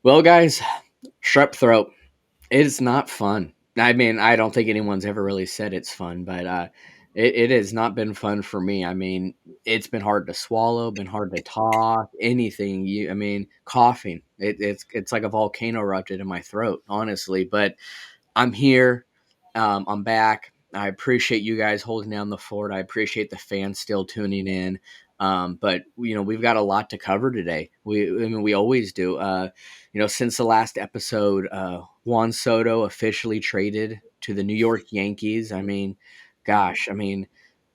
Well, guys, strep throat. It's not fun. I mean, I don't think anyone's ever really said it's fun, but it has not been fun for me. I mean, it's been hard to swallow, been hard to talk, anything. I mean, coughing. It's like a volcano erupted in my throat, honestly. But I'm here. I'm back. I appreciate you guys holding down the fort. I appreciate the fans still tuning in. But we've got a lot to cover today. We always do. Since the last episode, Juan Soto officially traded to the New York Yankees. I mean, gosh, I mean,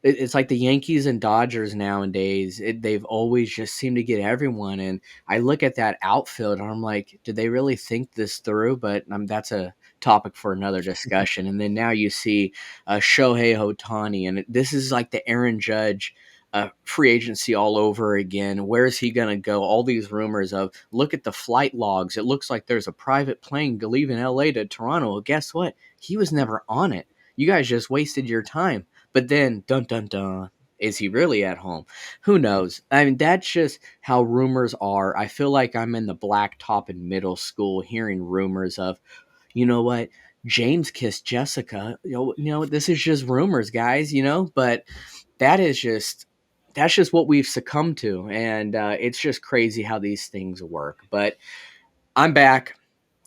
it's like the Yankees and Dodgers nowadays. They've always just seemed to get everyone. And I look at that outfield and I'm like, did they really think this through? But that's a topic for another discussion. And then now you see Shohei Otani, and this is like the Aaron Judge free agency all over again. Where is he going to go? All these rumors of look at the flight logs. It looks like there's a private plane leaving LA to Toronto. Well, guess what? He was never on it. You guys just wasted your time. But then, dun dun dun. Is he really at home? Who knows? I mean, that's just how rumors are. I feel like I'm in the black top in middle school hearing rumors of, you know what, James kissed Jessica. This is just rumors, guys. But that is just that's just what we've succumbed to, and it's just crazy how these things work. But I'm back,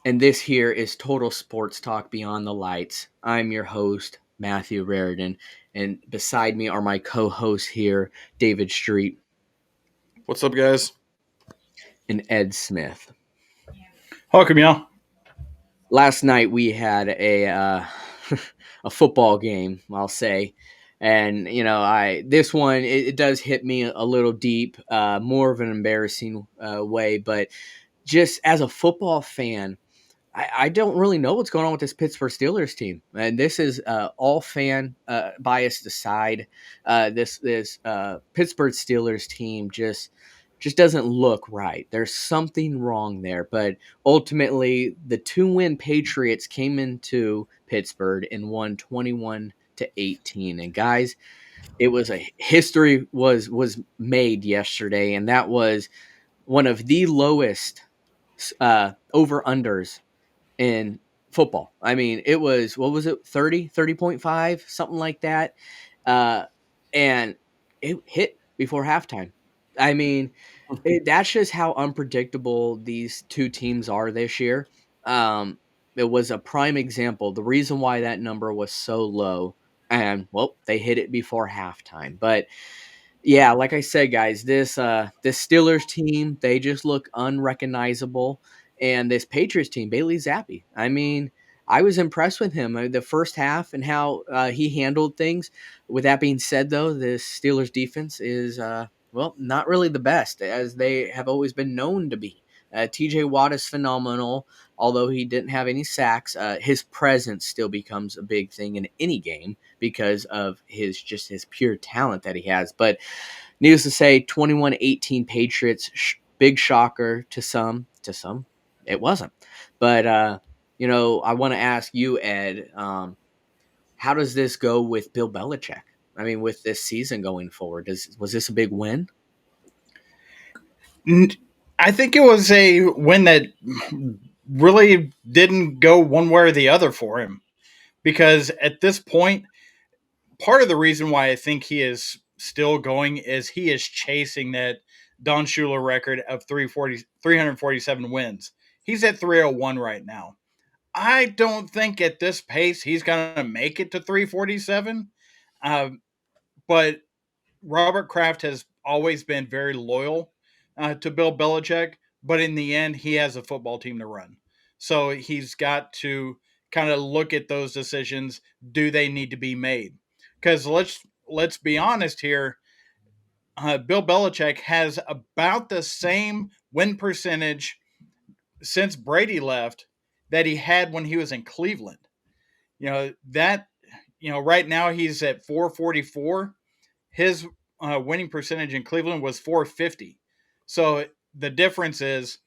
and this here is Total Sports Talk Beyond the Lights. I'm your host, Matthew Raridan, and beside me are my co-hosts here, David Street What's up, guys? and Ed Smith. Welcome, y'all. Last night we had a football game, I'll say, and I this one it does hit me a little deep, more of an embarrassing way, but just as a football fan, I don't really know what's going on with this Pittsburgh Steelers team, and this is all fan bias aside. This Pittsburgh Steelers team just doesn't look right. There's something wrong there, but ultimately, the two-win Patriots came into Pittsburgh and won 21-18. And guys, it was a history was made yesterday, and that was one of the lowest over unders in football. I mean, it was, what was it, 30.5, something like that. Uh, and it hit before halftime. I mean, that's just how unpredictable these two teams are this year. It was a prime example. The reason why that number was so low, and well, they hit it before halftime. But yeah, like I said, guys, this Steelers team, they just look unrecognizable, and this Patriots team, Bailey Zappi. I mean, I was impressed with him the first half and how he handled things. With that being said, though, this Steelers defense is well, not really the best as they have always been known to be. T.J. Watt is phenomenal, although he didn't have any sacks. His presence still becomes a big thing in any game because of his pure talent that he has. But needless to say, 21-18 Patriots, big shocker to some. To some, it wasn't. But I want to ask you, Ed, how does this go with Bill Belichick? I mean, with this season going forward, was this a big win? I think it was a win that really didn't go one way or the other for him because at this point, part of the reason why I think he is still going is he is chasing that Don Shula record of 347 wins. He's at 301 right now. I don't think at this pace he's going to make it to 347. Uh, but Robert Kraft has always been very loyal to Bill Belichick, but in the end, he has a football team to run. So he's got to kind of look at those decisions. Do they need to be made? Because let's be honest here. Bill Belichick has about the same win percentage since Brady left that he had when he was in Cleveland. You know that. Right now he's at 444. His winning percentage in Cleveland was 450. So the difference is,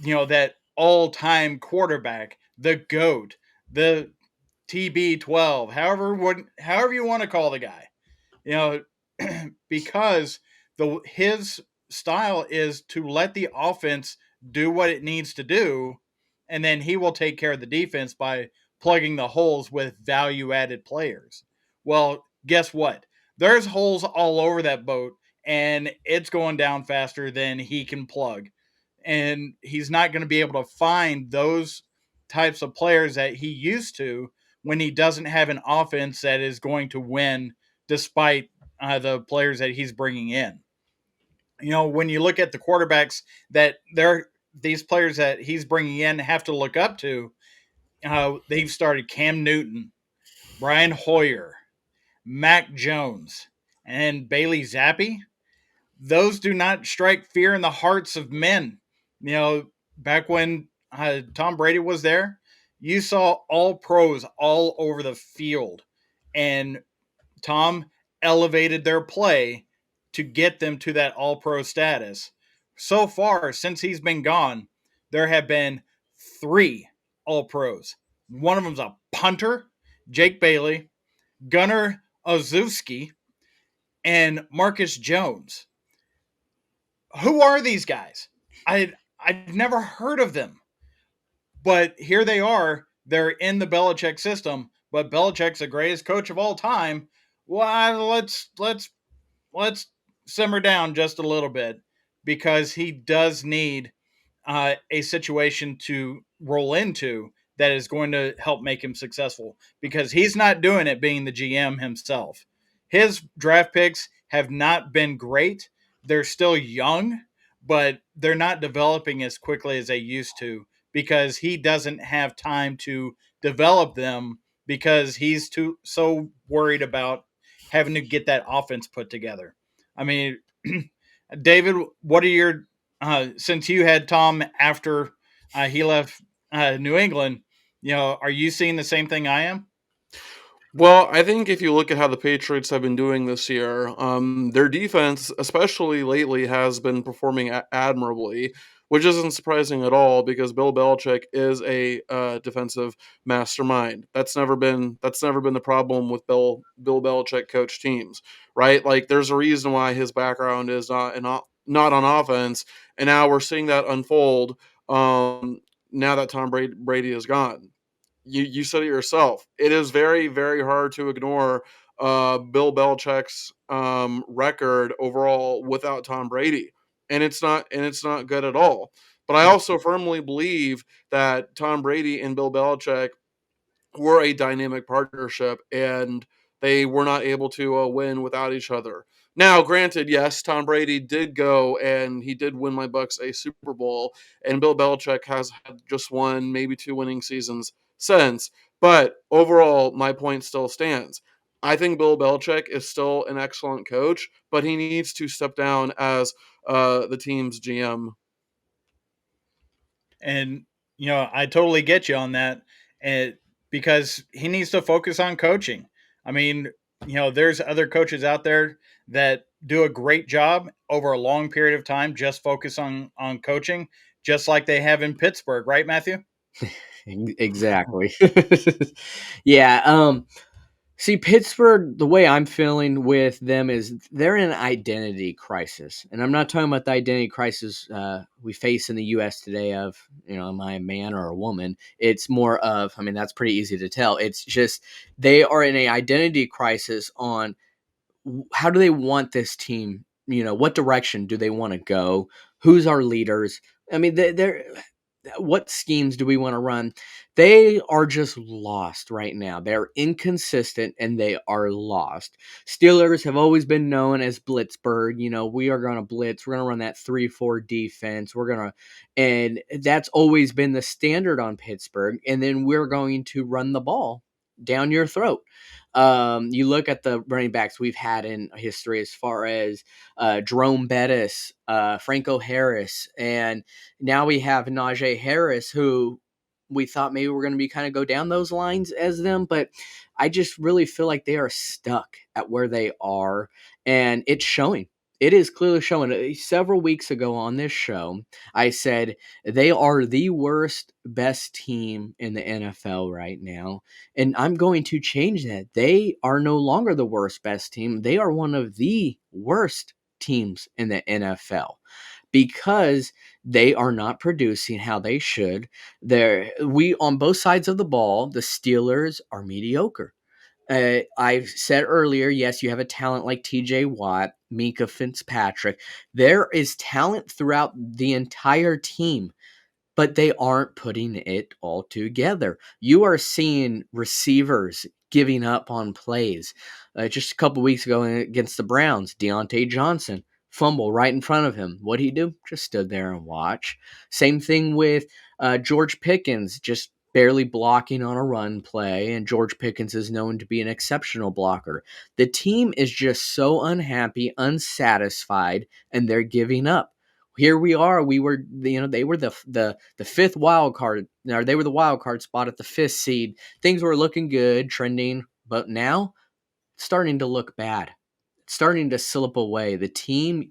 that all-time quarterback, the GOAT, the TB12, however you want to call the guy, you know, because his style is to let the offense do what it needs to do, and then he will take care of the defense by plugging the holes with value added players. Well, guess what? There's holes all over that boat, and it's going down faster than he can plug. And he's not going to be able to find those types of players that he used to when he doesn't have an offense that is going to win despite the players that he's bringing in. You know, when you look at the quarterbacks that they're these players that he's bringing in have to look up to, they've started Cam Newton, Brian Hoyer, Mac Jones, and Bailey Zappi. Those do not strike fear in the hearts of men. You know, back when Tom Brady was there, you saw all pros all over the field, and Tom elevated their play to get them to that all pro status. So far, since he's been gone, there have been three all pros. One of them's a punter, Jake Bailey, Gunnar Ozewski, and Marcus Jones. Who are these guys? I've never heard of them, but here they are. They're in the Belichick system, but Belichick's the greatest coach of all time. Well, let's simmer down just a little bit because he does need a situation to roll into that is going to help make him successful because he's not doing it being the GM himself. His draft picks have not been great. They're still young, but they're not developing as quickly as they used to because he doesn't have time to develop them because he's too so worried about having to get that offense put together. I mean, David, what are your since you had Tom after he left New England? You know, are you seeing the same thing I am? Well, I think if you look at how the Patriots have been doing this year, their defense, especially lately, has been performing admirably, which isn't surprising at all because Bill Belichick is a defensive mastermind. That's never been the problem with Bill Belichick coach teams, right? Like, there's a reason why his background is not on offense, and now we're seeing that unfold. Now that Tom Brady is gone, you said it yourself. It is very, very hard to ignore Bill Belichick's record overall without Tom Brady, and it's not good at all. But I also firmly believe that Tom Brady and Bill Belichick were a dynamic partnership, and they were not able to win without each other. Now, granted, yes, Tom Brady did go and he did win my Bucks a Super Bowl, and Bill Belichick has had just one, maybe two winning seasons since. But overall, my point still stands. I think Bill Belichick is still an excellent coach, but he needs to step down as the team's GM. And you know, I totally get you on that, and because he needs to focus on coaching. I mean, you know, there's other coaches out there that do a great job over a long period of time, just focus on coaching, just like they have in Pittsburgh, right, Matthew? Exactly. Yeah. See, Pittsburgh, the way I'm feeling with them is they're in an identity crisis. And I'm not talking about the identity crisis we face in the U.S. today of, am I a man or a woman? It's more of, I mean, that's pretty easy to tell. It's just they are in an identity crisis on how do they want this team? What direction do they want to go? Who's our leaders? I mean, they're what schemes do we want to run? They are just lost right now. They're inconsistent and they are lost. Steelers have always been known as Blitzburg. We are going to blitz. We're going to run that 3-4 defense. And that's always been the standard on Pittsburgh. And then we're going to run the ball down your throat. You look at the running backs we've had in history as far as Jerome Bettis, Franco Harris, and now we have Najee Harris, who we thought maybe we're going to be kind of go down those lines as them, but I just really feel like they are stuck at where they are, and it's showing. It is clearly showing. Several weeks ago on this show, I said they are the worst, best team in the NFL right now. And I'm going to change that. They are no longer the worst, best team. They are one of the worst teams in the NFL because they are not producing how they should. We on both sides of the ball, the Steelers are mediocre. I've said earlier, yes, you have a talent like TJ Watt, Minka Fitzpatrick. There is talent throughout the entire team, but they aren't putting it all together. You are seeing receivers giving up on plays. Just a couple weeks ago against the Browns, Deontay Johnson fumble right in front of him. What'd he do? Just stood there and watch. Same thing with George Pickens, just barely blocking on a run play, and George Pickens is known to be an exceptional blocker. The team is just so unhappy, unsatisfied, and they're giving up. Here we are. We were, they were the fifth wild card, or they were the wild card spot at the fifth seed. Things were looking good, trending, but now it's starting to look bad. It's starting to slip away. The team,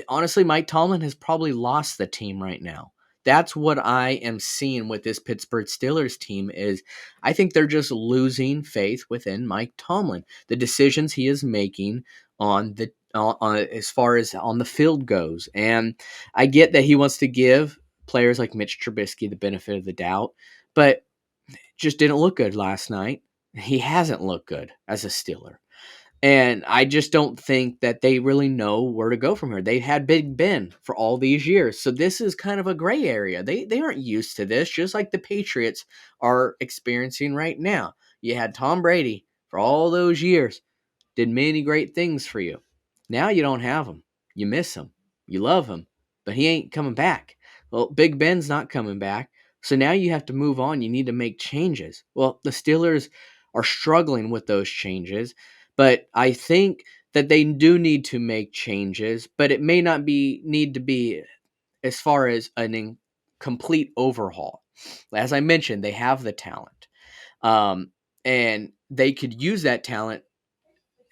honestly, Mike Tomlin has probably lost the team right now. That's what I am seeing with this Pittsburgh Steelers team is I think they're just losing faith within Mike Tomlin. The decisions he is making on the as far as on the field goes. And I get that he wants to give players like Mitch Trubisky the benefit of the doubt, but just didn't look good last night. He hasn't looked good as a Steeler. And I just don't think that they really know where to go from here. They had Big Ben for all these years. So this is kind of a gray area. They aren't used to this, just like the Patriots are experiencing right now. You had Tom Brady for all those years, did many great things for you. Now you don't have him. You miss him. You love him, but he ain't coming back. Well, Big Ben's not coming back. So now you have to move on. You need to make changes. Well, the Steelers are struggling with those changes, but I think that they do need to make changes, but it may not be need to be as far as complete overhaul. As I mentioned, they have the talent. Um, and they could use that talent,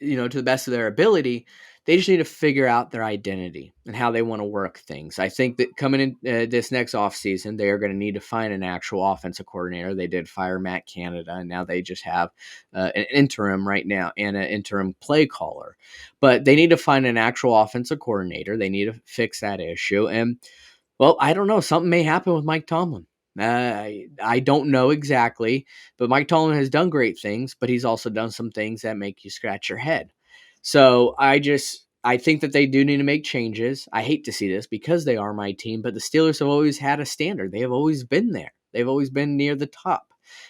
to the best of their ability. They just need to figure out their identity and how they want to work things. I think that coming in this next offseason, they are going to need to find an actual offensive coordinator. They did fire Matt Canada, and now they just have an interim right now and an interim play caller. But they need to find an actual offensive coordinator. They need to fix that issue. And well, I don't know. Something may happen with Mike Tomlin. I don't know exactly, but Mike Tomlin has done great things, but he's also done some things that make you scratch your head. So I think that they do need to make changes. I hate to see this because they are my team, but the Steelers have always had a standard. They have always been there. They've always been near the top.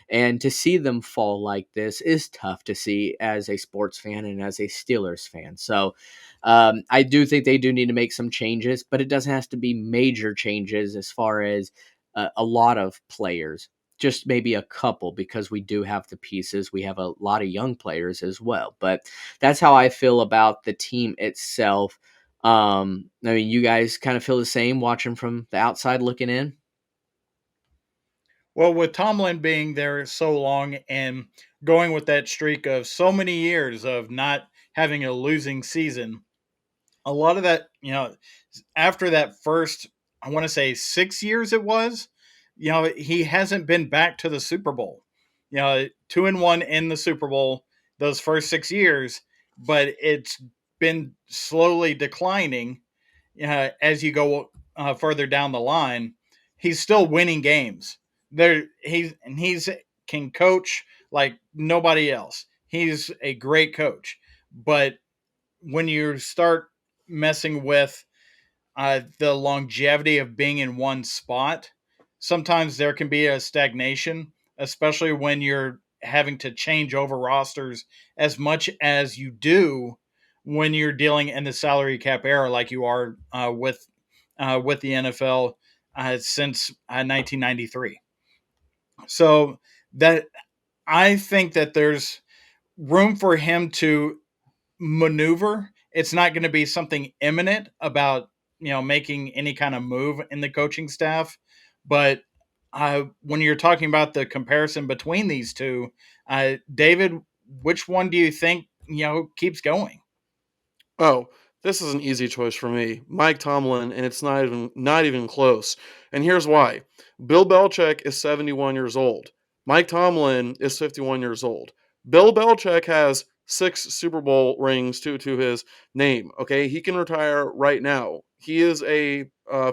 And to see them fall like this is tough to see as a sports fan and as a Steelers fan. So I do think they do need to make some changes, but it doesn't have to be major changes as far as a lot of players, just maybe a couple because we do have the pieces. We have a lot of young players as well. But that's how I feel about the team itself. I mean, you guys kind of feel the same watching from the outside looking in. Well, with Tomlin being there so long and going with that streak of so many years of not having a losing season, a lot of that, after that first, I want to say 6 years it was, he hasn't been back to the Super Bowl. 2-1 in the Super Bowl those first 6 years, but it's been slowly declining as you go further down the line. He's still winning games. He's can coach like nobody else. He's a great coach, but when you start messing with the longevity of being in one spot, sometimes there can be a stagnation, especially when you're having to change over rosters as much as you do when you're dealing in the salary cap era, like you are with the NFL since 1993. So that I think that there's room for him to maneuver. It's not going to be something imminent about making any kind of move in the coaching staff, but when you're talking about the comparison between these two, David, which one do you think keeps going? Oh, this is an easy choice for me. Mike Tomlin, and it's not even close. And here's why. Bill Belichick is 71 years old. Mike Tomlin is 51 years old. Bill Belichick has 6 Super Bowl rings to his name. Okay, he can retire right now. He is a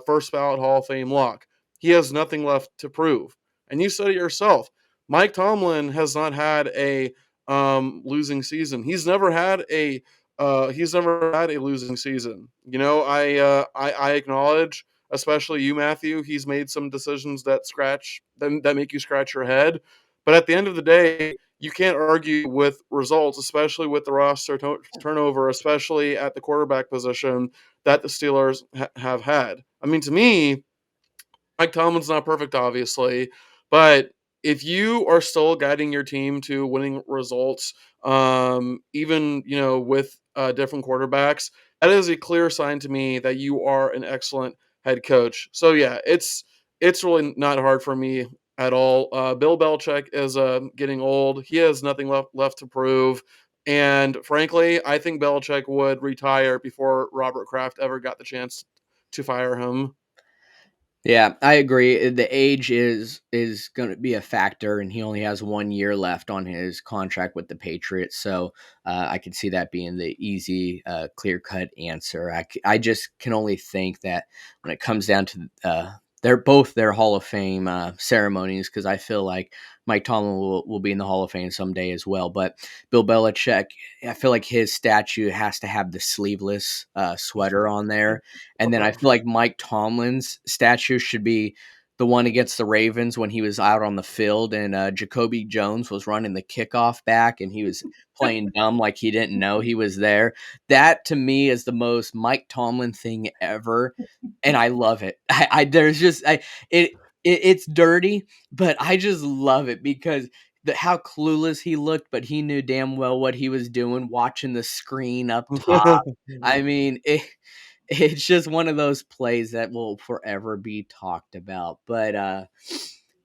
first ballot Hall of Fame lock. He has nothing left to prove. And you said it yourself. Mike Tomlin has not had a losing season. He's never had a losing season. You know, I acknowledge, especially you, Matthew. He's made some decisions that make you scratch your head. But at the end of the day, you can't argue with results, especially with the roster turnover, especially at the quarterback position that the Steelers have had. I mean, to me, Mike Tomlin's not perfect, obviously, but if you are still guiding your team to winning results, even with different quarterbacks, that is a clear sign to me that you are an excellent head coach. So yeah, it's really not hard for me at all. Bill Belichick is getting old. He has nothing left to prove. And frankly, I think Belichick would retire before Robert Kraft ever got the chance to fire him. Yeah, I agree. The age is going to be a factor, and he only has 1 year left on his contract with the Patriots. So I could see that being the easy, clear cut answer. I just can only think that when it comes down to they're both their Hall of Fame ceremonies, because I feel like Mike Tomlin will be in the Hall of Fame someday as well. But Bill Belichick, I feel like his statue has to have the sleeveless sweater on there, and then I feel like Mike Tomlin's statue should be the one against the Ravens when he was out on the field and Jacoby Jones was running the kickoff back and he was playing dumb like he didn't know he was there. That to me is the most Mike Tomlin thing ever, and I love it. I there's just it's dirty, but I just love it because how clueless he looked, but he knew damn well what he was doing, watching the screen up top. I mean, it's just one of those plays that will forever be talked about. But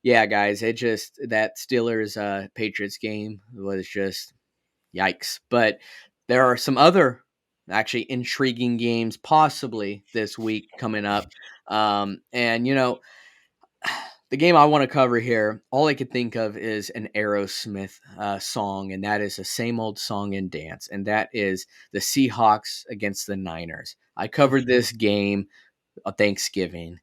yeah, guys, it just that Steelers Patriots game was just yikes. But there are some other actually intriguing games possibly this week coming up. And the game I want to cover here, all I could think of is an Aerosmith song, and that is the same old song and dance, and that is the Seahawks against the Niners. I covered this game on Thanksgiving,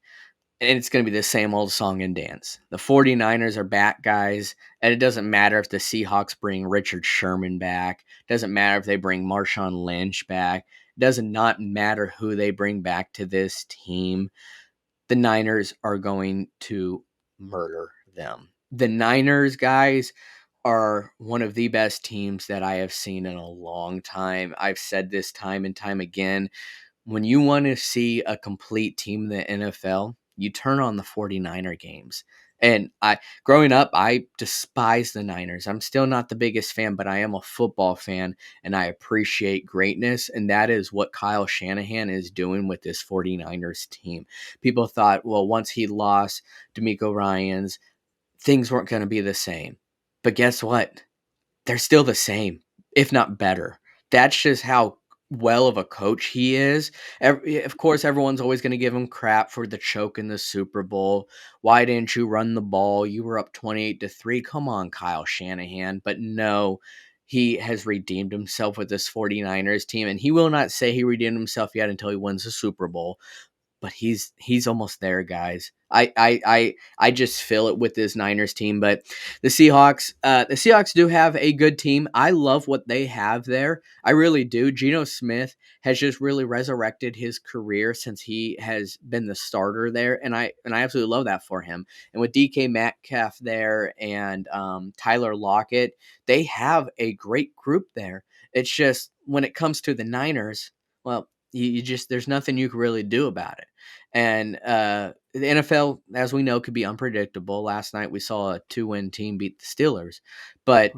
and it's going to be the same old song and dance. The 49ers are back, guys, and it doesn't matter if the Seahawks bring Richard Sherman back. It doesn't matter if they bring Marshawn Lynch back. It does not matter who they bring back to this team. The Niners are going to murder them. The Niners, guys, are one of the best teams that I have seen in a long time. I've said this time and time again. When you want to see a complete team in the NFL, you turn on the 49er games. And growing up, I despise the Niners. I'm still not the biggest fan, but I am a football fan and I appreciate greatness. And that is what Kyle Shanahan is doing with this 49ers team. People thought, well, once he lost D'Amico Ryans, things weren't going to be the same. But guess what? They're still the same, if not better. That's just how well of a coach he is. Of course, everyone's always going to give him crap for the choke in the Super Bowl. Why didn't you run the ball? You were up 28-3. Come on, Kyle Shanahan. But no, he has redeemed himself with this 49ers team, and he will not say he redeemed himself yet until he wins the Super Bowl, but he's almost there, guys. I just feel it with this Niners team. But the Seahawks do have a good team. I love what they have there. I really do. Geno Smith has just really resurrected his career since he has been the starter there, and I absolutely love that for him. And with DK Metcalf there and Tyler Lockett, they have a great group there. It's just when it comes to the Niners, well, you just there's nothing you can really do about it. And the NFL, as we know, could be unpredictable. Last night we saw a 2-win team beat the Steelers, but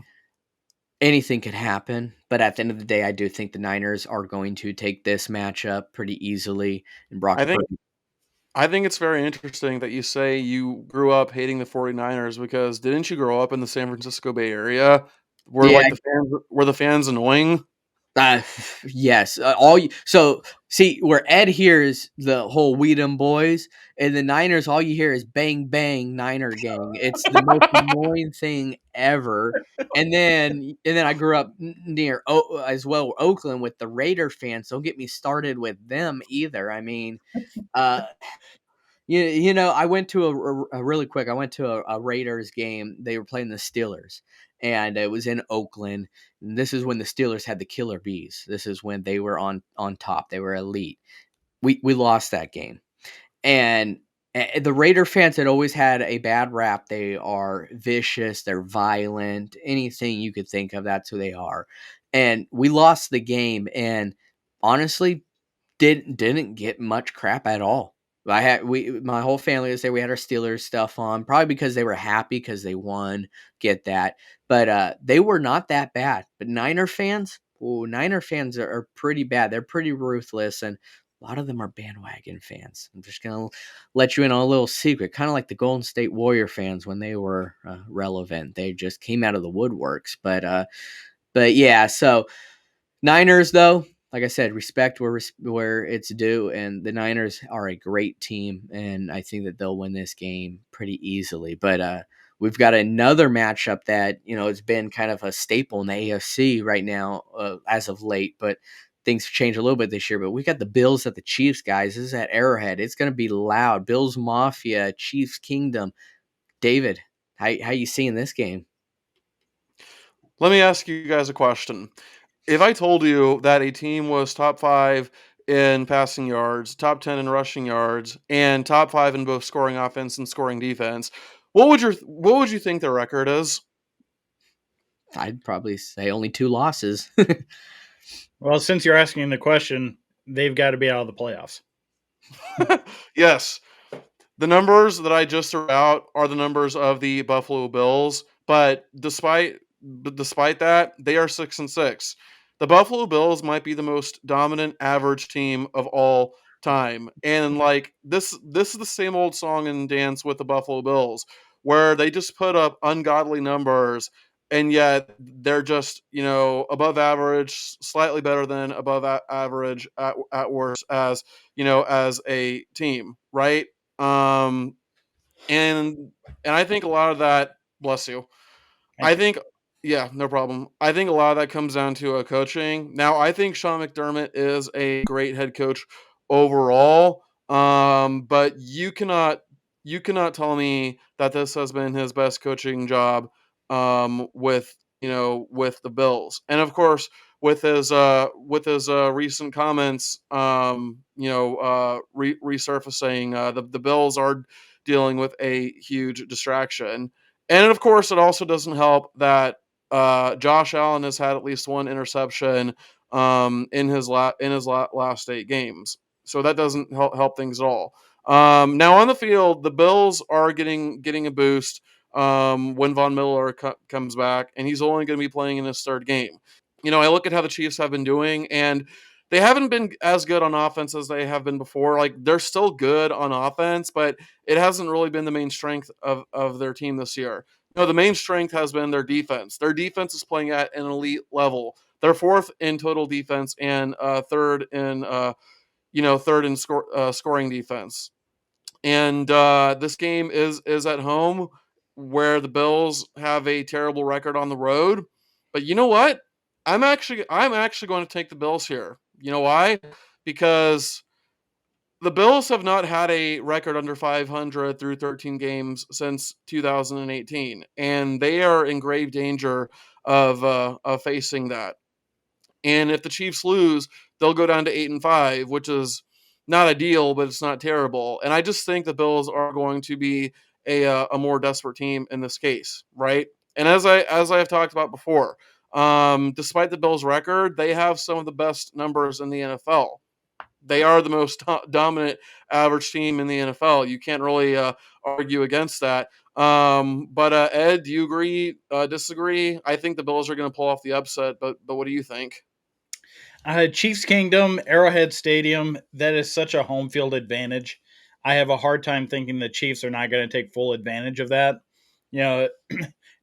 anything could happen. But at the end of the day, I do think the Niners are going to take this matchup pretty easily. And Brock I think Purdy. I think it's very interesting that you say you grew up hating the 49ers because didn't you grow up in the San Francisco Bay Area? Yeah, Were the fans annoying? Uh, yes. So see where Ed hears the whole Weedham boys and the Niners, all you hear is bang bang Niner gang. It's the most annoying thing ever. And then I grew up near as well Oakland with the Raider fans. Don't get me started with them either. I mean, uh, I went to a really quick. I went to a Raiders game. They were playing the Steelers, and it was in Oakland. And this is when the Steelers had the killer bees. This is when they were on top. They were elite. We lost that game, and the Raider fans had always had a bad rap. They are vicious. They're violent. Anything you could think of, that's who they are. And we lost the game, and honestly, didn't get much crap at all. I had we My whole family was there. We had our Steelers stuff on, probably because they were happy because they won. Get that, but they were not that bad. But Niner fans are pretty bad. They're pretty ruthless, and a lot of them are bandwagon fans. I'm just gonna let you in on a little secret, kind of like the Golden State Warrior fans when they were relevant. They just came out of the woodworks. But yeah, so Niners, though, like I said, respect where it's due, and the Niners are a great team, and I think that they'll win this game pretty easily. But we've got another matchup that has been kind of a staple in the AFC right now as of late, but things have changed a little bit this year. But we got the Bills at the Chiefs, guys. This is at Arrowhead. It's going to be loud. Bills Mafia, Chiefs Kingdom. David, how you seeing this game? Let me ask you guys a question. If I told you that a team was top 5 in passing yards, top 10 in rushing yards, and top 5 in both scoring offense and scoring defense, what would you think their record is? I'd probably say only 2 losses. Well, since you're asking the question, they've got to be out of the playoffs. Yes. The numbers that I just threw out are the numbers of the Buffalo Bills, but despite that, they are 6-6. The Buffalo Bills might be the most dominant average team of all time. And like this is the same old song and dance with the Buffalo Bills where they just put up ungodly numbers and yet they're just, above average, slightly better than above average at worst as a team, right? Um, and I think a lot of that, bless you. Thank I you. think, yeah, no problem. I think a lot of that comes down to coaching. Now, I think Sean McDermott is a great head coach overall, but you cannot tell me that this has been his best coaching job with the Bills, and of course with his recent comments, resurfacing, the Bills are dealing with a huge distraction. And of course, it also doesn't help that Josh Allen has had at least one interception in his last 8 games, so that doesn't help things at all. Now on the field, the Bills are getting a boost when Von Miller comes back, and he's only going to be playing in his third game. I look at how the Chiefs have been doing, and they haven't been as good on offense as they have been before. Like they're still good on offense, but it hasn't really been the main strength of their team this year. No, the main strength has been their defense. Their defense is playing at an elite level. They're fourth in total defense and third in scoring defense. And this game is at home, where the Bills have a terrible record on the road. But you know what? I'm actually going to take the Bills here. You know why? Because the Bills have not had a record under 500 through 13 games since 2018, and they are in grave danger of facing that. And if the Chiefs lose, they'll go down to 8-5, which is not ideal, but it's not terrible. And I just think the Bills are going to be a more desperate team in this case, right? And as I have talked about before, despite the Bills' record, they have some of the best numbers in the NFL. They are the most dominant average team in the NFL. You can't really argue against that. But Ed, do you agree? Disagree? I think the Bills are going to pull off the upset, but what do you think? Chiefs Kingdom, Arrowhead Stadium, that is such a home field advantage. I have a hard time thinking the Chiefs are not going to take full advantage of that. You know,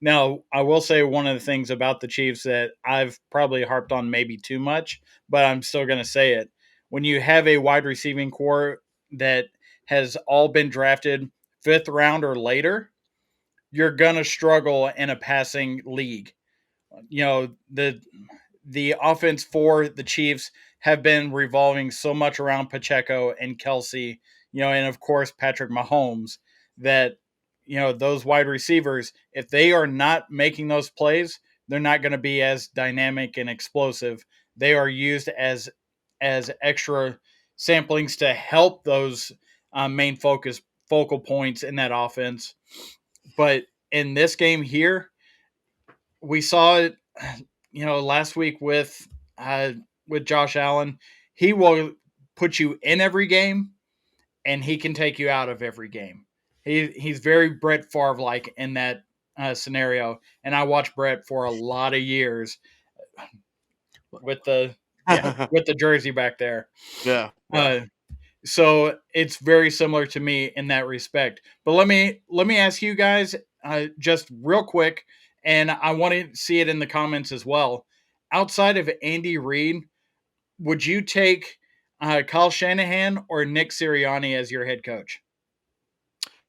now I will say one of the things about the Chiefs that I've probably harped on maybe too much, but I'm still going to say it. When you have a wide receiving core that has all been drafted fifth round or later, you're going to struggle in a passing league. You know, the offense for the Chiefs have been revolving so much around Pacheco and Kelsey, and of course Patrick Mahomes, that those wide receivers, if they are not making those plays, they're not going to be as dynamic and explosive. They are used as extra samplings to help those main focal points in that offense. But in this game here, we saw it, last week with Josh Allen. He will put you in every game, and he can take you out of every game. He's very Brett Favre like in that scenario, and I watched Brett for a lot of years with the with the jersey back there. Yeah, yeah. Uh, so it's very similar to me in that respect. But let me ask you guys just real quick, and I want to see it in the comments as well. Outside of Andy Reid, would you take Kyle Shanahan or Nick Sirianni as your head coach?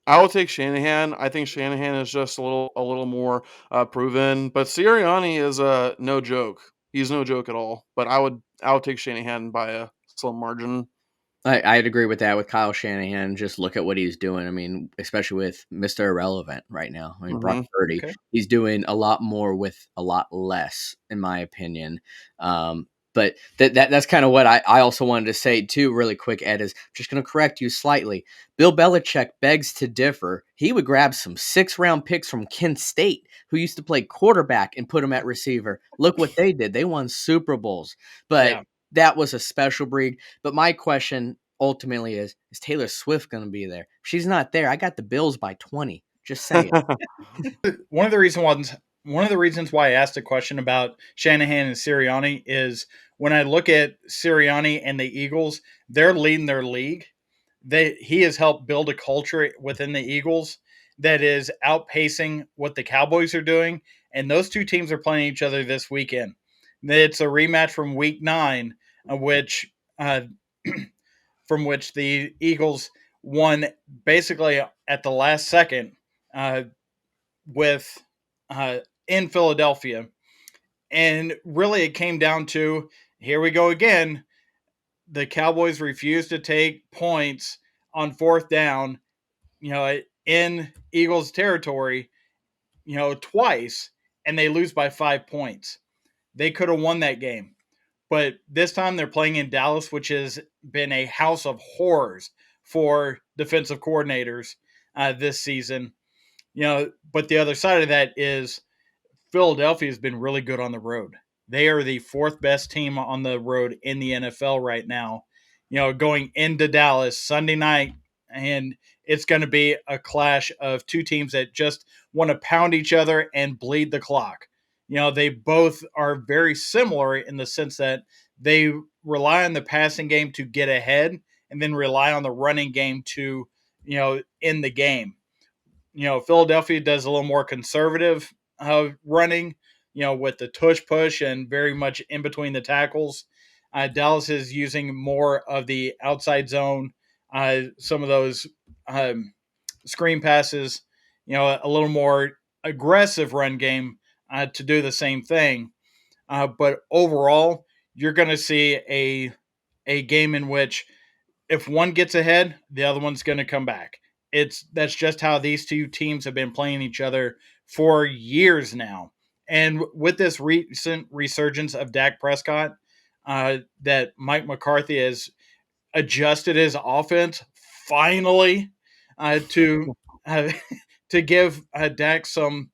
I will take Shanahan. I think Shanahan is just a little more proven, but Sirianni is no joke. He's no joke at all. But I would take Shanahan by a slim margin. I'd agree with that with Kyle Shanahan. Just look at what he's doing. I mean, especially with Mr. Irrelevant right now. I mean, Brock Hmm. Purdy, Okay. he's doing a lot more with a lot less, in my opinion. But that's kind of what I also wanted to say too, really quick. Ed, is just going to correct you slightly. Bill Belichick begs to differ. He would grab some 6th-round picks from Kent State, who used to play quarterback, and put them at receiver. Look what they did. They won Super Bowls. But Yeah. that was a special breed. But my question ultimately is Taylor Swift going to be there? If she's not there, I got the Bills by 20. Just saying. One of the reasons why I asked a question about Shanahan and Sirianni is when I look at Sirianni and the Eagles, they're leading their league. He has helped build a culture within the Eagles that is outpacing what the Cowboys are doing, and those two teams are playing each other this weekend. It's a rematch from Week 9, which uh, from which the Eagles won basically at the last second uh, with in Philadelphia, and really it came down to, here we go again. The Cowboys refused to take points on fourth down, in Eagles territory, twice, and they lose by 5 points. They could have won that game. But this time they're playing in Dallas, which has been a house of horrors for defensive coordinators this season. But the other side of that is Philadelphia has been really good on the road. They are the fourth best team on the road in the NFL right now. Going into Dallas Sunday night, and it's going to be a clash of two teams that just want to pound each other and bleed the clock. They both are very similar in the sense that they rely on the passing game to get ahead and then rely on the running game to, end the game. Philadelphia does a little more conservative running, with the tush push and very much in between the tackles. Dallas is using more of the outside zone, some of those screen passes, a little more aggressive run game to do the same thing. But overall, you're going to see a game in which if one gets ahead, the other one's going to come back. That's just how these two teams have been playing each other for years now. And with this recent resurgence of Dak Prescott, that Mike McCarthy has adjusted his offense finally to uh, to give Dak some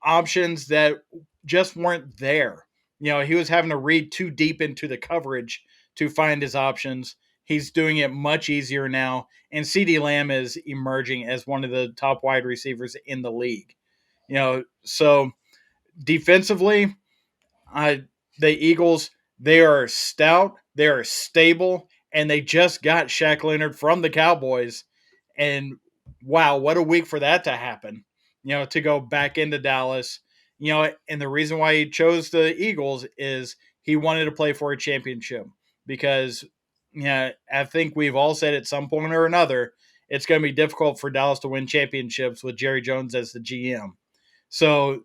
options that just weren't there. He was having to read too deep into the coverage to find his options. He's doing it much easier now, and CeeDee Lamb is emerging as one of the top wide receivers in the league. So defensively, I the Eagles, they are stout, they are stable, and they just got Shaq Leonard from the Cowboys. And wow, what a week for that to happen. to go back into Dallas. And the reason why he chose the Eagles is he wanted to play for a championship because, I think we've all said at some point or another, it's going to be difficult for Dallas to win championships with Jerry Jones as the GM. So,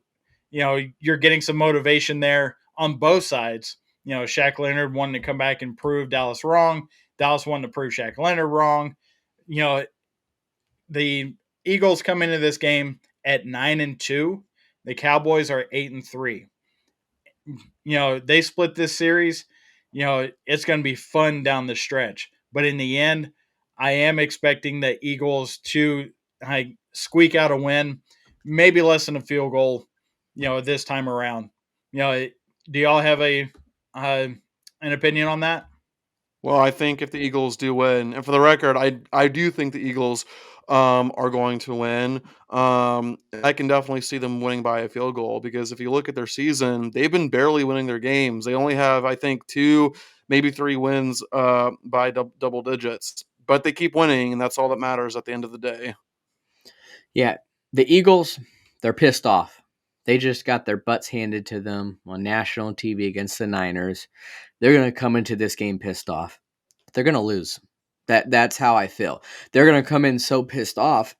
you're getting some motivation there on both sides. Shaq Leonard wanted to come back and prove Dallas wrong. Dallas wanted to prove Shaq Leonard wrong. You know, the Eagles come into this game at 9-2. The Cowboys are 8-3. They split this series. It's going to be fun down the stretch. But in the end, I am expecting the Eagles to squeak out a win, maybe less than a field goal. This time around. Do y'all have an opinion on that? Well, I think if the Eagles do win, and for the record, I do think the Eagles are going to win. I can definitely see them winning by a field goal because if you look at their season, they've been barely winning their games. They only have, I think, two, maybe three wins by double digits, but they keep winning, and that's all that matters at the end of the day. Yeah, the Eagles, they're pissed off. They just got their butts handed to them on national TV against the Niners. They're going to come into this game pissed off. They're going to lose. That's how I feel. They're going to come in so pissed off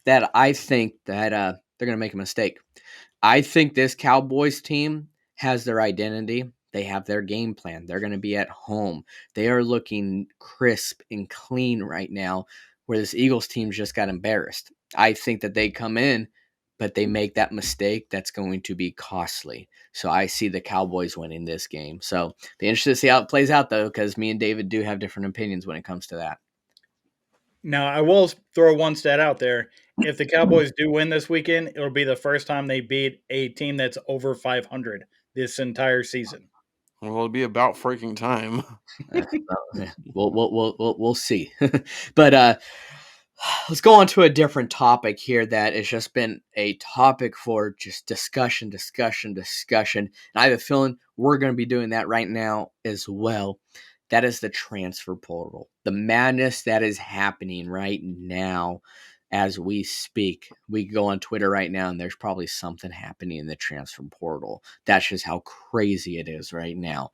that I think that they're going to make a mistake. I think this Cowboys team has their identity. They have their game plan. They're going to be at home. They are looking crisp and clean right now, where this Eagles team just got embarrassed. I think that they come in, but they make that mistake that's going to be costly. So I see the Cowboys winning this game. So be interested to see how it plays out, though, because me and David do have different opinions when it comes to that. Now, I will throw one stat out there. If the Cowboys do win this weekend, it'll be the first time they beat a team that's over 500 this entire season. Well, it'll be about freaking time. We'll see. But let's go on to a different topic here that has just been a topic for just discussion. And I have a feeling we're going to be doing that right now as well. That is the transfer portal, the madness that is happening right now as we speak. We can go on Twitter right now, and there's probably something happening in the transfer portal. That's just how crazy it is right now.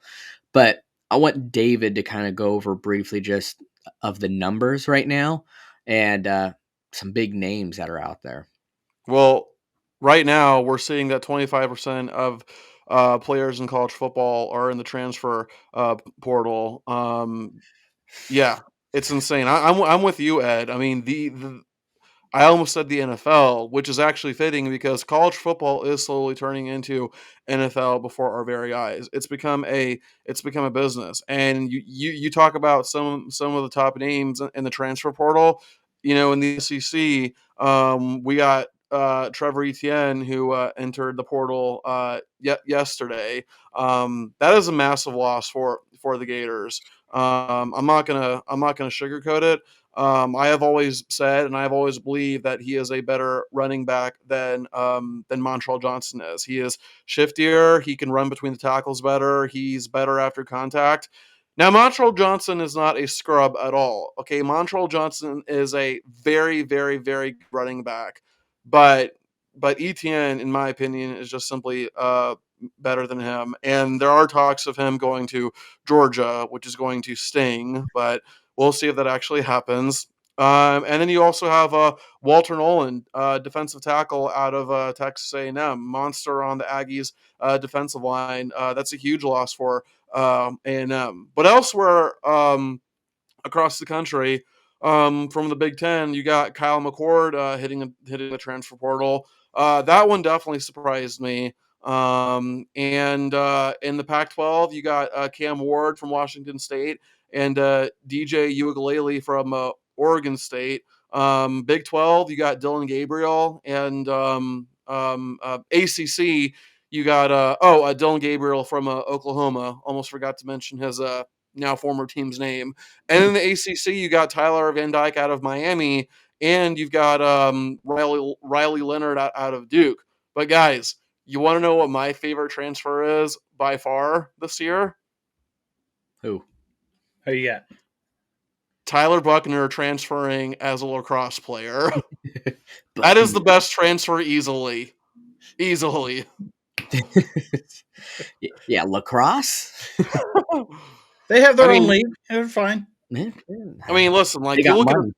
But I want David to kind of go over briefly just of the numbers right now and some big names that are out there. Well, right now we're seeing that 25% of players in college football are in the transfer portal. Yeah, it's insane. I'm with you, Ed. I mean, the I almost said the NFL, which is actually fitting because college football is slowly turning into NFL before our very eyes. It's become a business, and you talk about some of the top names in the transfer portal. In the SEC, we got Trevor Etienne who entered the portal yesterday. That is a massive loss for the Gators. I'm not gonna sugarcoat it. I have always said, and I have always believed that he is a better running back than Montreal Johnson is. He is shiftier. He can run between the tackles better. He's better after contact. Now, Montreal Johnson is not a scrub at all. Okay, Montreal Johnson is a very, very, very good running back, but Etienne, in my opinion, is just simply better than him. And there are talks of him going to Georgia, which is going to sting, but we'll see if that actually happens. And then you also have Walter Nolan, defensive tackle out of Texas A&M, monster on the Aggies defensive line. That's a huge loss for A&M. But elsewhere across the country, from the Big Ten, you got Kyle McCord hitting the transfer portal. That one definitely surprised me. And in the Pac-12, you got Cam Ward from Washington State and DJ Uiagalelei from Oregon State. Big 12, you got Dylan Gabriel, and ACC, you got Dylan Gabriel from Oklahoma. Almost forgot to mention his now former team's name. And in the ACC, you got Tyler Van Dyke out of Miami, and you've got Riley Leonard out of Duke. But guys, you want to know what my favorite transfer is by far this year? Who? Who you got? Tyler Buckner transferring as a lacrosse player. That is the Buckner. best transfer easily. Easily. Yeah, lacrosse. They have I their own mean league. They're fine. Man, I mean, listen, they like got money.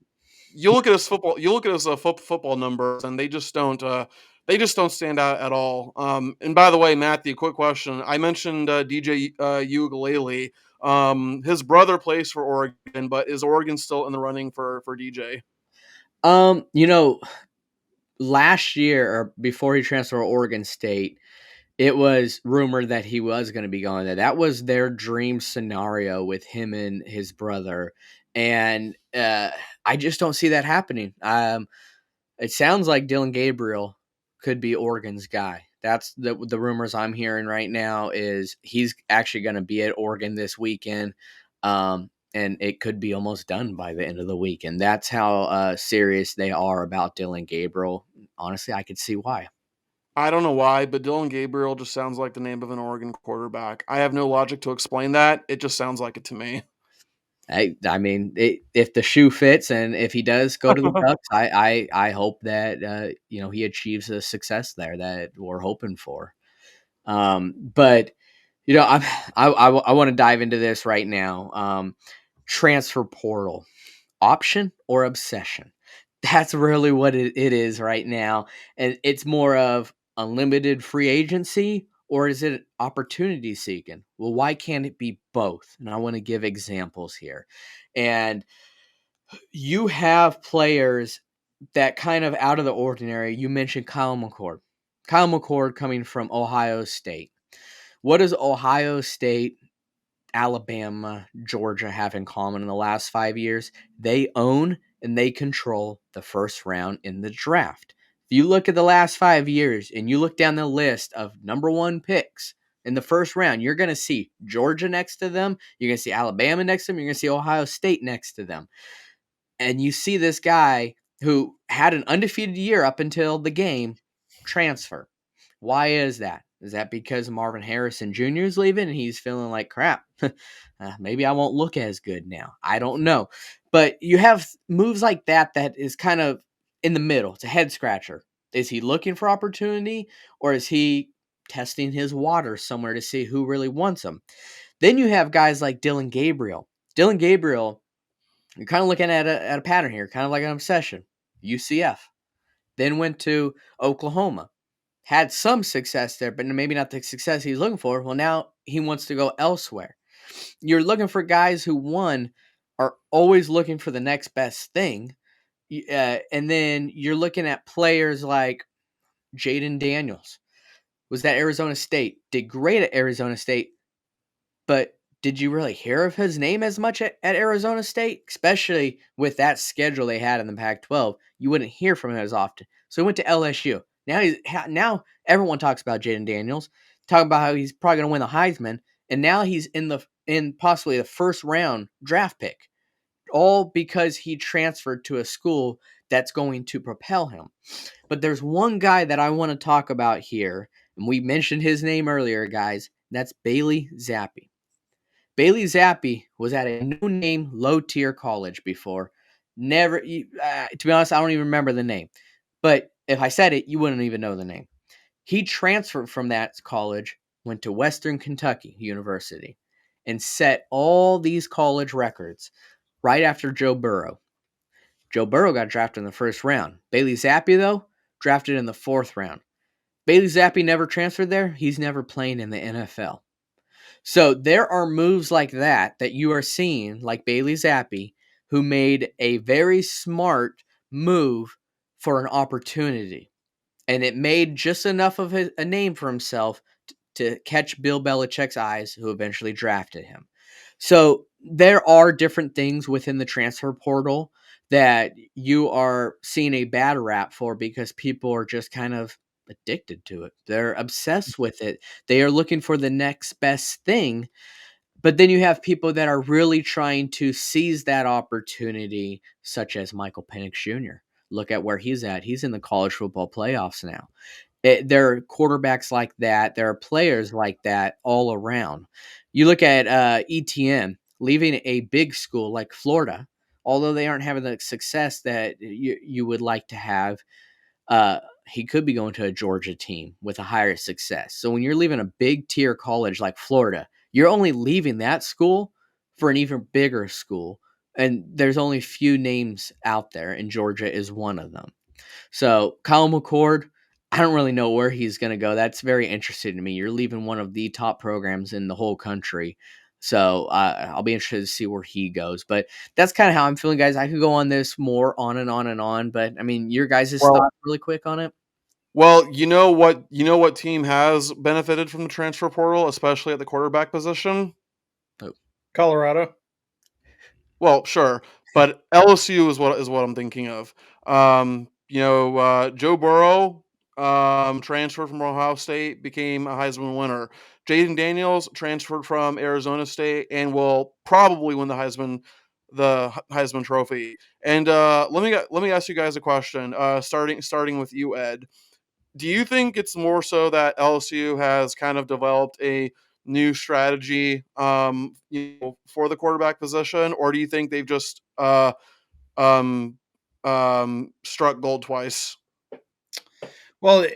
you look at his football numbers, and they just don't stand out at all. And by the way, Matthew, quick question: I mentioned DJ Ukulele. His brother plays for Oregon, but is Oregon still in the running for DJ? You know, last year or before he transferred to Oregon State, it was rumored that he was going to be going there. That was their dream scenario with him and his brother, and I just don't see that happening. It sounds like Dylan Gabriel could be Oregon's guy. That's the rumors I'm hearing right now is he's actually going to be at Oregon this weekend, and it could be almost done by the end of the week. And that's how serious they are about Dylan Gabriel. Honestly, I could see why. I don't know why, but Dylan Gabriel just sounds like the name of an Oregon quarterback. I have no logic to explain that. It just sounds like it to me. I mean, if the shoe fits and if he does go to the Ducks, I hope that he achieves a success there that we're hoping for. But I want to dive into this right now. Transfer portal, option or obsession? That's really what it is right now, and it's more of unlimited free agency or is it opportunity seeking? Well, why can't it be both? And I want to give examples here. And you have players that kind of out of the ordinary. You mentioned Kyle McCord. Kyle McCord coming from Ohio State. What does Ohio State, Alabama, Georgia have in common in the last 5 years? They own and they control the first round in the draft. If you look at the last 5 years and you look down the list of number one picks in the first round, you're going to see Georgia next to them. You're going to see Alabama next to them. You're going to see Ohio State next to them. And you see this guy who had an undefeated year up until the game transfer. Why is that? Is that because Marvin Harrison Jr. is leaving and he's feeling like crap? Maybe I won't look as good now. I don't know. But you have moves like that is kind of in the middle. It's a head scratcher. Is he looking for opportunity or is he testing his water somewhere to see who really wants him? Then you have guys like Dylan Gabriel. Dylan Gabriel, you're kind of looking at a pattern here, kind of like an obsession. UCF, then went to Oklahoma, had some success there, but maybe not the success he's looking for. Well, now he wants to go elsewhere. You're looking for guys who, one, are always looking for the next best thing. And then you're looking at players like Jaden Daniels, was at Arizona State, did great at Arizona State, but did you really hear of his name as much at Arizona State? Especially with that schedule they had in the Pac-12, you wouldn't hear from him as often. So he went to LSU. Now everyone talks about Jaden Daniels, talking about how he's probably going to win the Heisman, and now he's in possibly the first round draft pick, all because he transferred to a school that's going to propel him. But there's one guy that I want to talk about here, and we mentioned his name earlier, guys. That's Bailey Zappi. Bailey Zappi was at a no-name, low-tier college before. Never, to be honest, I don't even remember the name. But if I said it, you wouldn't even know the name. He transferred from that college, went to Western Kentucky University, and set all these college records right after Joe Burrow. Joe Burrow got drafted in the first round. Bailey Zappi, though, drafted in the fourth round. Bailey Zappi never transferred there. He's never playing in the NFL. So there are moves like that you are seeing, like Bailey Zappi, who made a very smart move for an opportunity. And it made just enough of a name for himself to catch Bill Belichick's eyes, who eventually drafted him. So there are different things within the transfer portal that you are seeing a bad rap for because people are just kind of addicted to it. They're obsessed with it. They are looking for the next best thing. But then you have people that are really trying to seize that opportunity, such as Michael Penix Jr. Look at where he's at. He's in the college football playoffs now. There are quarterbacks like that. There are players like that all around. You look at ETN leaving a big school like Florida, although they aren't having the success that you would like to have, uh, he could be going to a Georgia team with a higher success. So when you're leaving a big tier college like Florida, you're only leaving that school for an even bigger school. And there's only few names out there, and Georgia is one of them. So Kyle McCord, I don't really know where he's going to go. That's very interesting to me. You're leaving one of the top programs in the whole country. So I'll be interested to see where he goes. But that's kind of how I'm feeling, guys. I could go on this more on and on and on. But I mean, your guys' Well, thoughts really quick on it? you know what team has benefited from the transfer portal, especially at the quarterback position? Oh, Colorado. Well, sure, but LSU is what I'm thinking of. Joe Burrow transferred from Ohio State, became a Heisman winner. Jaden Daniels transferred from Arizona State and will probably win the Heisman Trophy. And let me ask you guys a question. Starting with you, Ed. Do you think it's more so that LSU has kind of developed a new strategy, for the quarterback position, or do you think they've just um, struck gold twice? Well,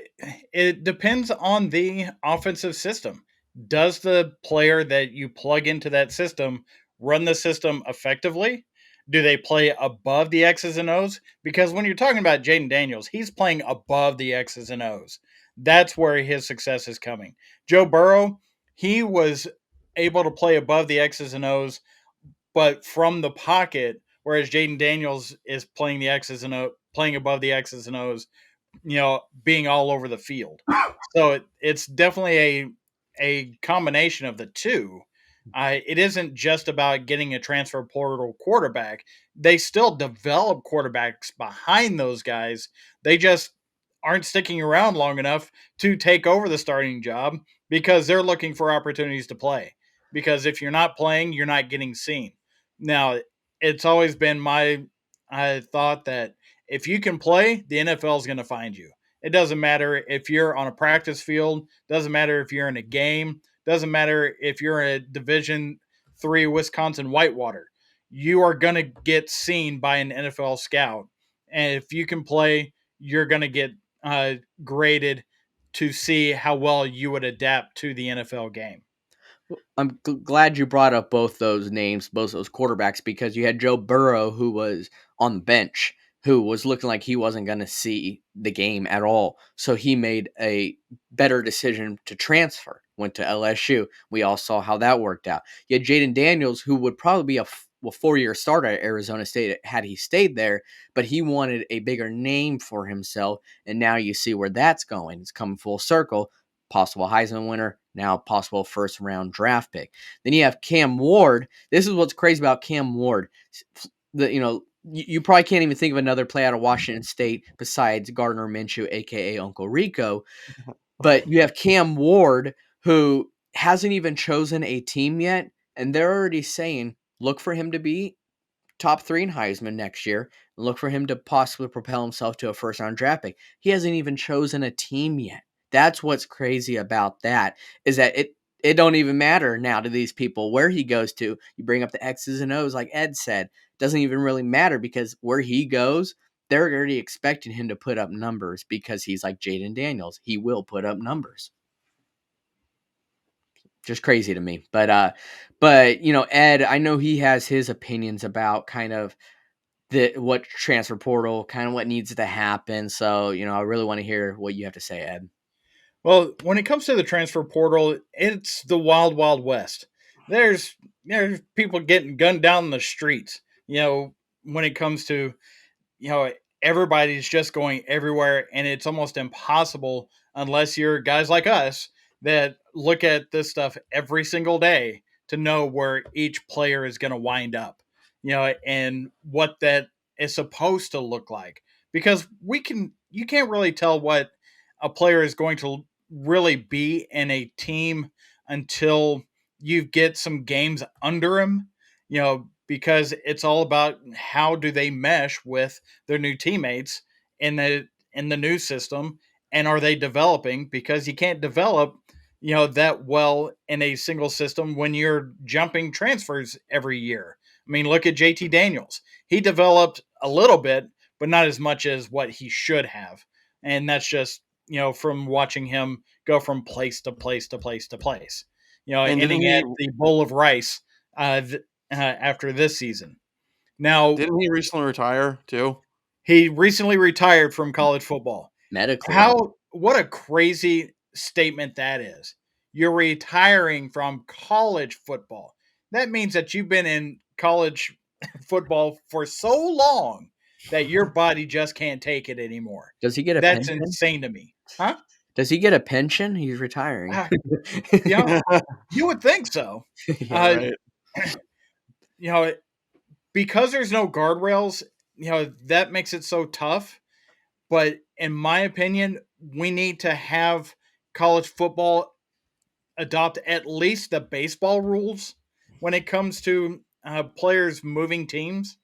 it depends on the offensive system. Does the player that you plug into that system run the system effectively? Do they play above the X's and O's? Because when you're talking about Jaden Daniels, he's playing above the X's and O's. That's where his success is coming. Joe Burrow, he was able to play above the X's and O's, but from the pocket, whereas Jaden Daniels is playing the X's and O, playing above the X's and O's, being all over the field. So it's definitely a combination of the two. It isn't just about getting a transfer portal quarterback. They still develop quarterbacks behind those guys. They just aren't sticking around long enough to take over the starting job because they're looking for opportunities to play. Because if you're not playing, you're not getting seen. Now, it's always been my I thought that if you can play, the NFL is going to find you. It doesn't matter if you're on a practice field, doesn't matter if you're in a game, doesn't matter if you're a Division 3 Wisconsin Whitewater. You are going to get seen by an NFL scout. And if you can play, you're going to get graded to see how well you would adapt to the NFL game. I'm glad you brought up both those names, both those quarterbacks, because you had Joe Burrow, who was on the bench, who was looking like he wasn't going to see the game at all. So he made a better decision to transfer, went to LSU. We all saw how that worked out. You had Jaden Daniels, who would probably be a 4-year starter at Arizona State had he stayed there, but he wanted a bigger name for himself. And now you see where that's going. It's coming full circle. Possible Heisman winner, now possible first round draft pick. Then you have Cam Ward. This is what's crazy about Cam Ward. You probably can't even think of another play out of Washington State besides Gardner Minshew, aka Uncle Rico. But you have Cam Ward, who hasn't even chosen a team yet, and they're already saying look for him to be top 3 in Heisman next year. And look for him to possibly propel himself to a first round draft pick. He hasn't even chosen a team yet. That's what's crazy about that, is that it don't even matter now to these people where he goes to. You bring up the X's and O's, like Ed said, doesn't even really matter because where he goes, they're already expecting him to put up numbers because he's like Jaden Daniels. He will put up numbers. Just crazy to me. But Ed, I know he has his opinions about kind of what transfer portal, kind of what needs to happen. So, I really want to hear what you have to say, Ed. Well, when it comes to the transfer portal, it's the wild, wild west. There's people getting gunned down in the streets. When it comes to you know, everybody's just going everywhere, and it's almost impossible unless you're guys like us that look at this stuff every single day to know where each player is going to wind up, and what that is supposed to look like. Because you can't really tell what a player is going to really be in a team until you get some games under him, because it's all about how do they mesh with their new teammates in the new system, and are they developing, because you can't develop that well in a single system when you're jumping transfers every year. I mean, look at JT Daniels. he developed a little bit, but not as much as what he should have. And that's just, from watching him go from place to place to place to place, And ending at the bowl of rice after this season. Now, didn't he recently retire too? he recently retired from college football. Medically. What a crazy statement that is. You're retiring from college football. That means that you've been in college football for so long that your body just can't take it anymore. Does he get a That's pension? insane to me. Huh? Does he get a pension? He's retiring. Uh, yeah, you would think so. Yeah. Uh, Right. you know, because there's no guardrails, that makes it so tough. But in my opinion, we need to have college football adopt at least the baseball rules when it comes to players moving teams.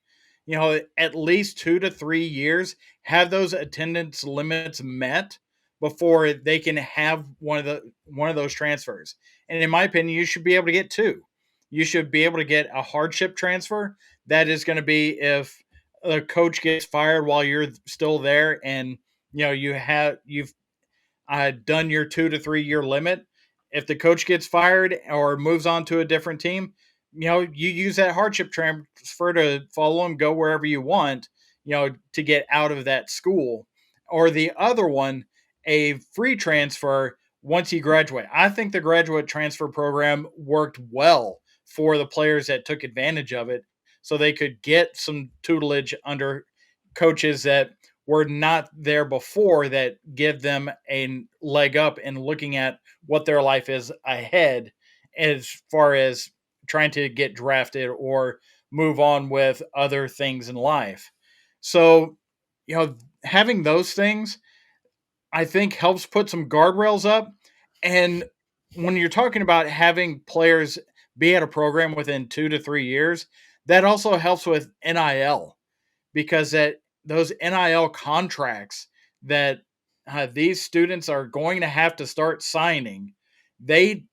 At least 2 to 3 years, have those attendance limits met before they can have one of those transfers. And in my opinion, you should be able to get two. You should be able to get a hardship transfer. That is going to be if a coach gets fired while you're still there, and you've done your 2 to 3 year limit. If the coach gets fired or moves on to a different team, you use that hardship transfer to follow him, go wherever you want, to get out of that school. Or the other one, a free transfer once you graduate. I think the graduate transfer program worked well for the players that took advantage of it so they could get some tutelage under coaches that were not there before that give them a leg up in looking at what their life is ahead as far as trying to get drafted or move on with other things in life. So, having those things, I think helps put some guardrails up. And when you're talking about having players be at a program within 2 to 3 years, that also helps with NIL because those NIL contracts that these students are going to have to start signing, the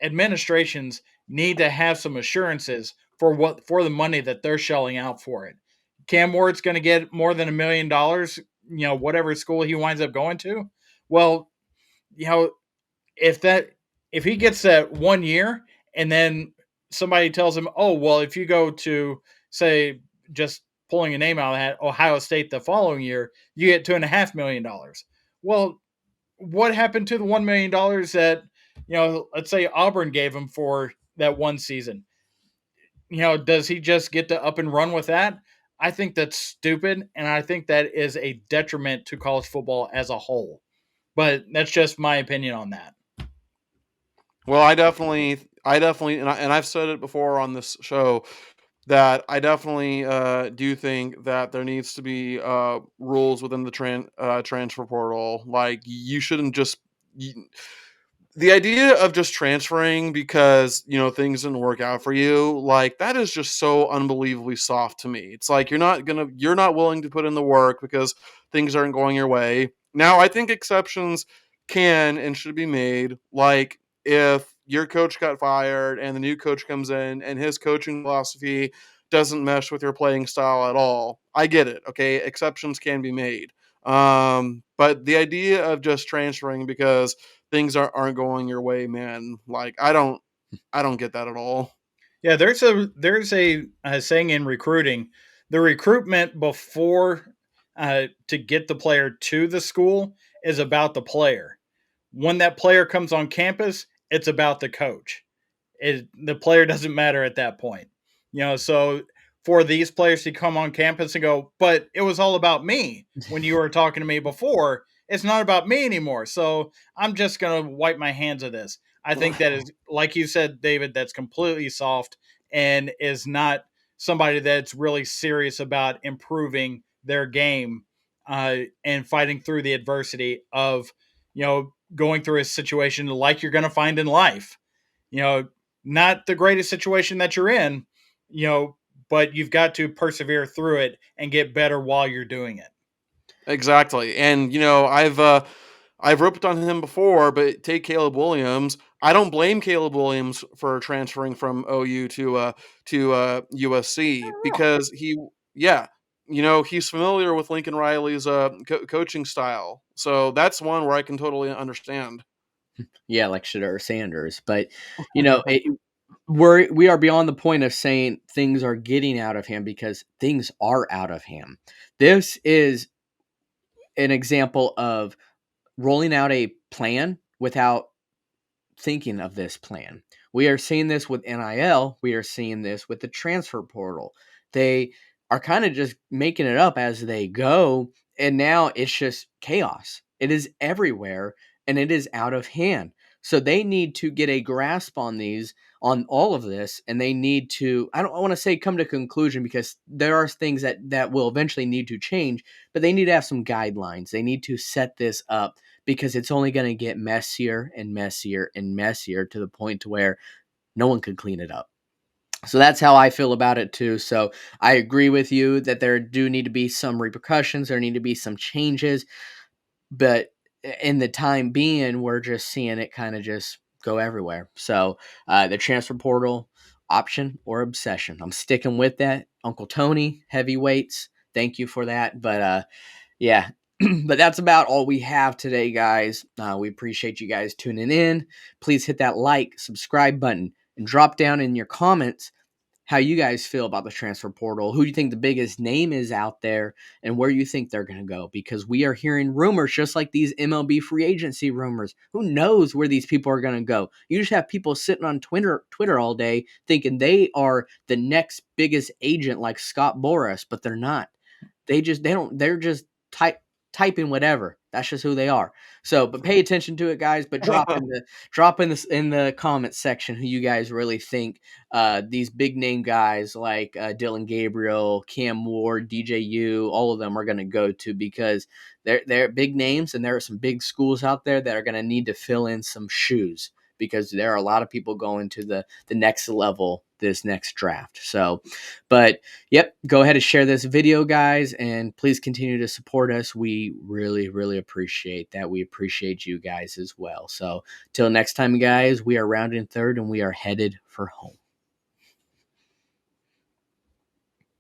administrations need to have some assurances for the money that they're shelling out for it. Cam Ward's going to get more than $1 million, whatever school he winds up going to. Well, you know, if that if he gets that 1 year and then somebody tells him, oh well, if you go to, say, just pulling a name out of that, Ohio State the following year, you get $2.5 million. Well, what happened to the $1 million that, let's say Auburn gave him for that one season? Does he just get to up and run with that? I think that's stupid, and I think that is a detriment to college football as a whole. But that's just my opinion on that. Well, I definitely, and I've said it before on this show that I definitely do think that there needs to be rules within the transfer portal. Like you shouldn't just. The idea of just transferring because things didn't work out for you, like that is just so unbelievably soft to me. It's like you're not willing to put in the work because things aren't going your way. Now I think exceptions can and should be made, like if your coach got fired and the new coach comes in and his coaching philosophy doesn't mesh with your playing style at all. I get it. Okay, exceptions can be made. But the idea of just transferring because things aren't going your way, man. Like I don't get that at all. Yeah, there's a saying in recruiting: the recruitment before to get the player to the school is about the player. When that player comes on campus, it's about the coach. The player doesn't matter at that point. So for these players to come on campus and go, but it was all about me when you were talking to me before. It's not about me anymore. So I'm just gonna wipe my hands of this. I think that is, like you said, David, that's completely soft and is not somebody that's really serious about improving their game and fighting through the adversity of going through a situation like you're going to find in life. you know, Not the greatest situation that you're in, you know, but you've got to persevere through it and get better while you're doing it. Exactly. And I've roped on him before, but take Caleb Williams. I don't blame Caleb Williams for transferring from OU to USC because yeah, he's familiar with Lincoln Riley's coaching style, so that's one where I can totally understand. Yeah, like Shedeur Sanders. But we are beyond the point of saying things are getting out of hand because things are out of hand. This is an example of rolling out a plan without thinking of this plan. We are seeing this with NIL. We are seeing this with the transfer portal. They are kind of just making it up as they go. And now it's just chaos. It is everywhere and it is out of hand. So they need to get a grasp on all of this. And they need to, I don't want to say come to conclusion because there are things that will eventually need to change, but they need to have some guidelines. They need to set this up because it's only going to get messier and messier and messier to the point to where no one could clean it up. So that's how I feel about it too. So I agree with you that there do need to be some repercussions, there need to be some changes, but in the time being, we're just seeing it kind of just go everywhere. So the transfer portal, option or obsession, I'm sticking with that. Uncle Tony, heavyweights, thank you for that. But yeah, but that's about all we have today, guys. We appreciate you guys tuning in. Please hit that like, subscribe button, and drop down in your comments how you guys feel about the transfer portal, who you think the biggest name is out there, and where you think they're going to go. Because we are hearing rumors just like these MLB free agency rumors. Who knows where these people are going to go? You just have people sitting on Twitter all day thinking they are the next biggest agent like Scott Boras, but they're not. They're just typing whatever. That's just who they are. So, but pay attention to it, guys. But drop in the comments section who you guys really think these big name guys like Dylan Gabriel, Cam Ward, DJU, all of them are going to go to, because they're big names and there are some big schools out there that are going to need to fill in some shoes, because there are a lot of people going to the next level this next draft. So, but yep, go ahead and share this video, guys, and please continue to support us. We really, really appreciate that. We appreciate you guys as well. So, till next time, guys, we are rounding third and we are headed for home.